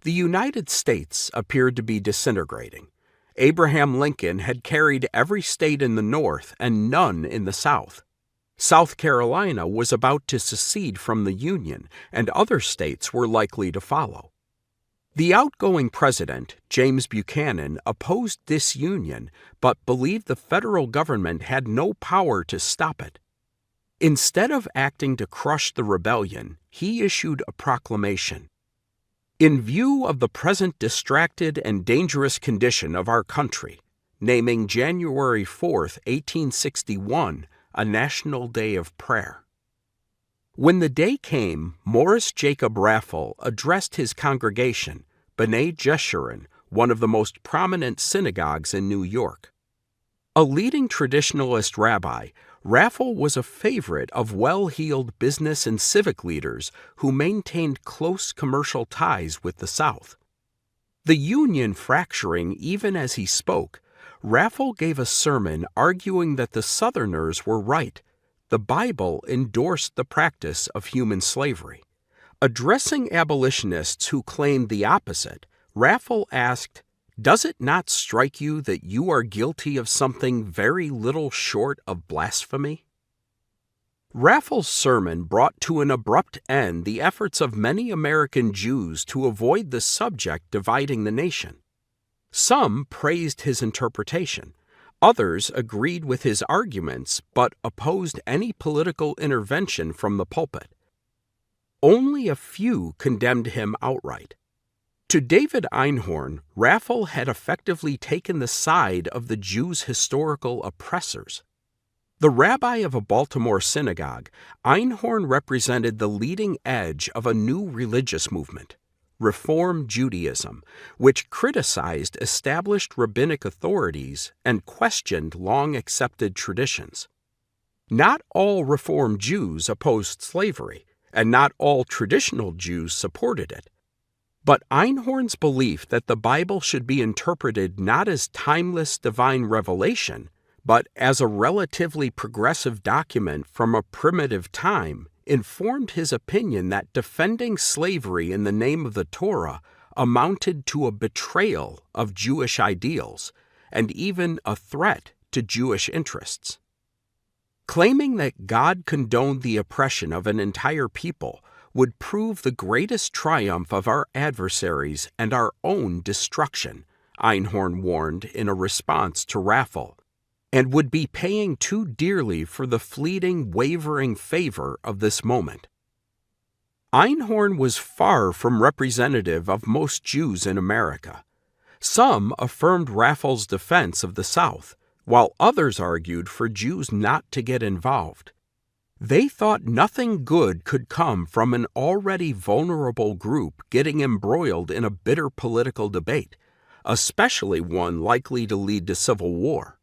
The United States appeared to be disintegrating. Abraham Lincoln had carried every state in the North and none in the South. South Carolina was about to secede from the Union, and other states were likely to follow. The outgoing president, James Buchanan, opposed disunion but believed the federal government had no power to stop it. Instead of acting to crush the rebellion, he issued a proclamation. In view of the present distracted and dangerous condition of our country, naming January 4, 1861, a national day of prayer. When the day came, Morris Jacob Raphall addressed his congregation, B'nai Jeshurun, one of the most prominent synagogues in New York. A leading traditionalist rabbi, Raphall was a favorite of well-heeled business and civic leaders who maintained close commercial ties with the South. The Union fracturing even as he spoke, Raphall gave a sermon arguing that the Southerners were right. The Bible endorsed the practice of human slavery. Addressing abolitionists who claimed the opposite, Raphall asked, "Does it not strike you that you are guilty of something very little short of blasphemy?" Raphall's sermon brought to an abrupt end the efforts of many American Jews to avoid the subject dividing the nation. Some praised his interpretation. Others agreed with his arguments but opposed any political intervention from the pulpit. Only a few condemned him outright. To David Einhorn, Raphall had effectively taken the side of the Jews' historical oppressors. The rabbi of a Baltimore synagogue, Einhorn represented the leading edge of a new religious movement, Reform Judaism, which criticized established rabbinic authorities and questioned long-accepted traditions. Not all Reform Jews opposed slavery, and not all traditional Jews supported it. But Einhorn's belief that the Bible should be interpreted not as timeless divine revelation, but as a relatively progressive document from a primitive time, informed his opinion that defending slavery in the name of the Torah amounted to a betrayal of Jewish ideals and even a threat to Jewish interests. Claiming that God condoned the oppression of an entire people would prove the greatest triumph of our adversaries and our own destruction, Einhorn warned in a response to Raphall, and would be paying too dearly for the fleeting, wavering favor of this moment. Einhorn was far from representative of most Jews in America. Some affirmed Raphall's defense of the South, while others argued for Jews not to get involved. They thought nothing good could come from an already vulnerable group getting embroiled in a bitter political debate, especially one likely to lead to civil war.